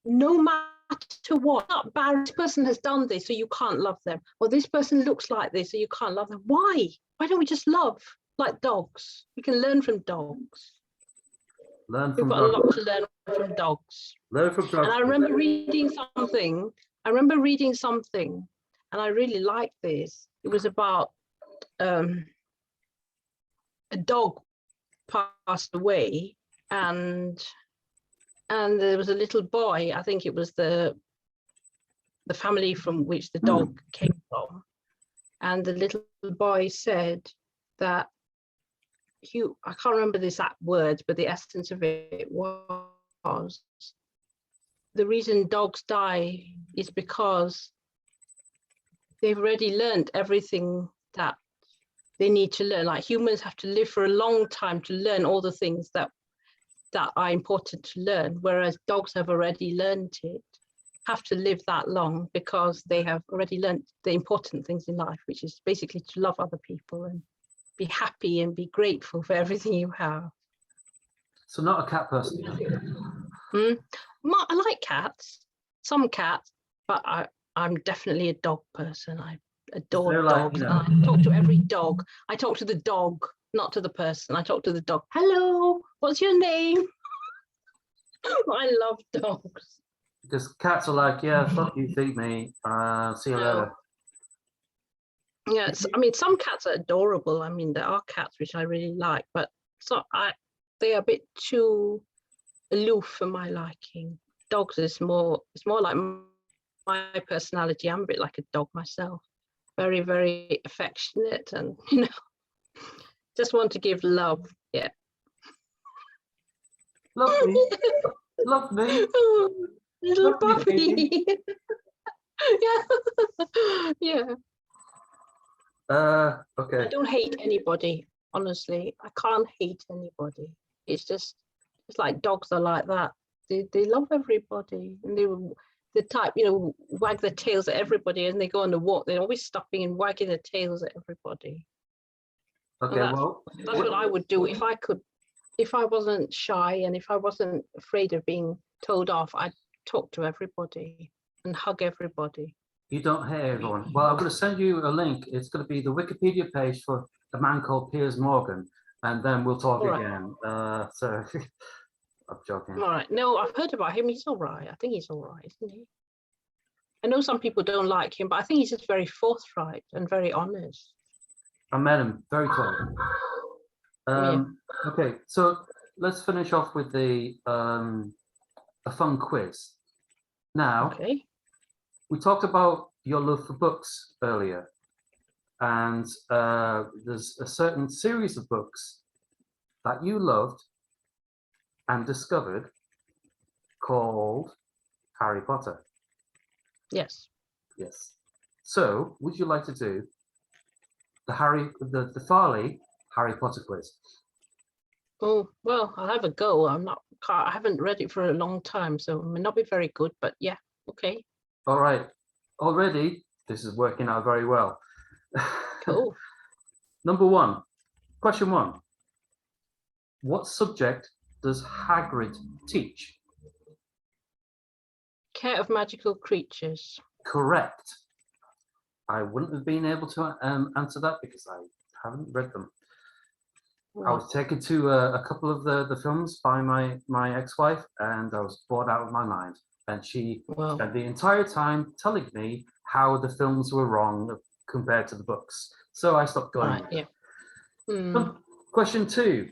No matter what, not bad, this person has done this, so you can't love them. Or this person looks like this, so you can't love them. Why? Why don't we just love like dogs? We can learn from dogs. Learn from We've got a lot to learn from dogs. Learn from dogs. And I remember reading something, and I really liked this. It was about a dog passed away, and there was a little boy. I think it was the family from which the dog came from, and the little boy said that I can't remember the exact words, but the essence of it was the reason dogs die is because they've already learned everything that they need to learn. Like humans have to live for a long time to learn all the things that are important to learn, whereas dogs have already learned it, have to live that long because they have already learned the important things in life, which is basically to love other people and be happy and be grateful for everything you have. So not a cat person. I like cats, some cats, but I'm definitely a dog person. I adore dogs. You know, I talk to every dog. I talk to the dog, not to the person. I talk to the dog. Hello, what's your name? I love dogs. Because cats are like, yeah, fuck you, feed me. See you later. Yes, I mean, some cats are adorable. I mean, there are cats which I really like, but they are a bit too aloof for my liking. Dogs it's more like my personality. I'm a bit like a dog myself. Very, very affectionate, and you know, just want to give love. Yeah. Love me. Love me. Little puppy. Yeah. Okay. I don't hate anybody, honestly. I can't hate anybody. It's like dogs are like that. They love everybody, and the type, you know, wag their tails at everybody, and they go on a walk. They're always stopping and wagging their tails at everybody. Okay, that's what I would do if I wasn't shy and if I wasn't afraid of being told off. I'd talk to everybody and hug everybody. You don't hate everyone. Well, I'm going to send you a link. It's going to be the Wikipedia page for a man called Piers Morgan, and then we'll talk again. So I'm joking. All right. No, I've heard about him. He's all right. I think he's all right, isn't he? I know some people don't like him, but I think he's just very forthright and very honest. I met him. Very close. Okay, so let's finish off with a fun quiz. Now, we talked about your love for books earlier, and there's a certain series of books that you loved and discovered called Harry Potter. Yes. Yes. So, would you like to do the Farley Harry Potter quiz? Oh, well, I'll have a go. I haven't read it for a long time, so it may not be very good, but yeah, okay, All right. Already, this is working out very well. cool. Number one, question one. What subject does Hagrid teach? Care of magical creatures. Correct. I wouldn't have been able to answer that because I haven't read them. I was taken to a couple of the films by my ex-wife, and I was bored out of my mind. And she spent the entire time telling me how the films were wrong compared to the books. So I stopped going. Right, yeah. Question two.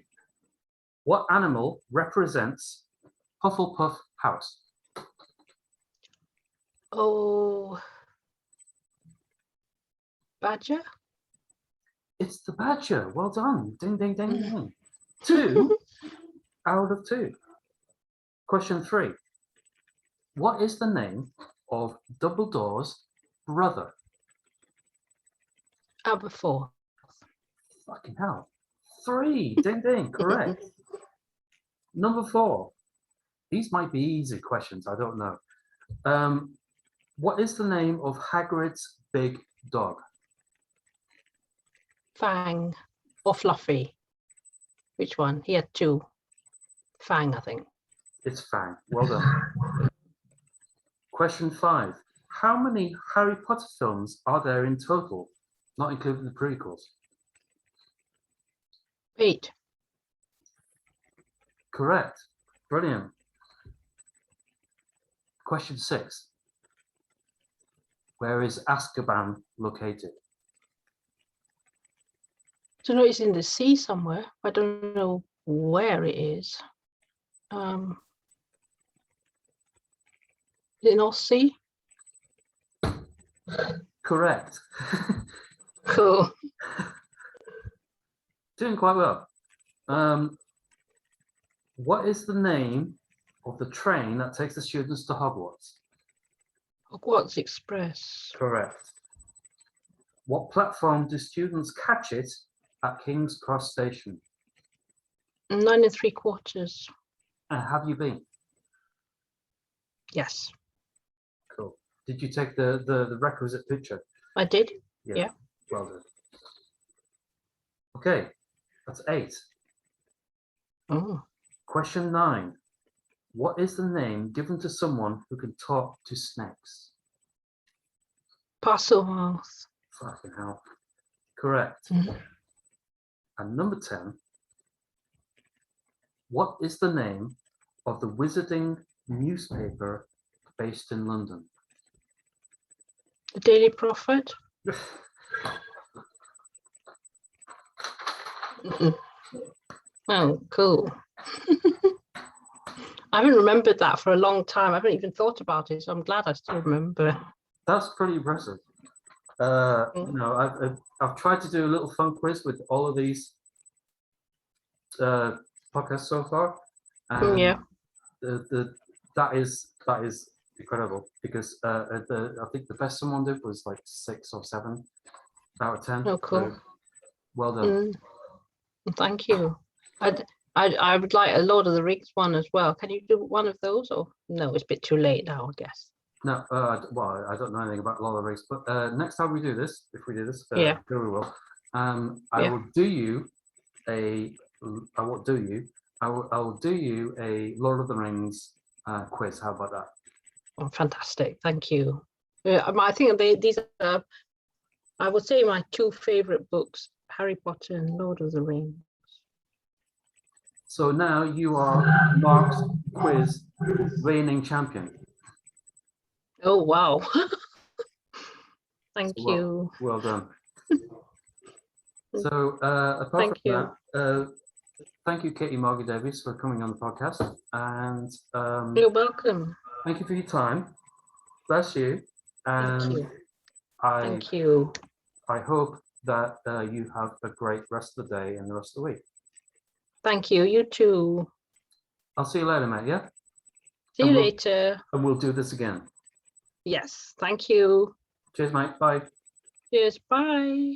What animal represents Hufflepuff House? Oh, badger? It's the badger. Well done. Ding, ding, ding, ding. 2 out of 2. Question 3. What is the name of Dumbledore's brother? Aberforth. Fucking hell. 3. Ding, ding. Correct. Number 4. These might be easy questions. I don't know. What is the name of Hagrid's big dog? Fang or Fluffy? Which one? He had 2. Fang, I think. It's Fang. Well done. Question 5. How many Harry Potter films are there in total, not including the prequels? 8. Correct. Brilliant. Question 6. Where is Azkaban located? I don't know, it's in the sea somewhere. I don't know where it is. In North Sea? Correct. Cool. Doing quite well. What is the name of the train that takes the students to Hogwarts? Hogwarts Express. Correct. What platform do students catch it at King's Cross Station? 9 3/4. Have you been? Yes, Cool. Did you take the requisite picture? I did. Yeah. Well done. Okay, that's 8. Oh, Question 9. What is the name given to someone who can talk to snakes? Parselmouth. Fucking hell. Correct. And number 10. What is the name of the wizarding newspaper based in London? The Daily Prophet. Oh, cool. I haven't remembered that for a long time. I haven't even thought about it, so I'm glad I still remember. That's pretty impressive. I've tried to do a little fun quiz with all of these podcasts so far, and Yeah. that is incredible because I think the best someone did was like 6 or 7 out of 10. Oh, cool. So, well done. Thank you. I would like a Lord of the Rings one as well. Can you do one of those, or no? It's a bit too late now, I guess. No, well, I don't know anything about Lord of the Rings, but next time we do this, if we do this, Yeah. sure we will. I will do you a. I won't do you. I will do you a Lord of the Rings quiz. How about that? Oh, fantastic! Thank you. I think these are, I would say, my 2 favorite books: Harry Potter and Lord of the Rings. So now you are Mark's quiz reigning champion. Oh wow! Thank you. Well done. So apart from that, thank you, Katy Morgan-Davies, for coming on the podcast, and you're welcome. Thank you for your time. Bless you, and thank you. Thank you. I hope that you have a great rest of the day and the rest of the week. Thank you. You too. I'll see you later, mate. Yeah. See you later. And we'll do this again. Yes. Thank you. Cheers, mate. Bye. Cheers, bye.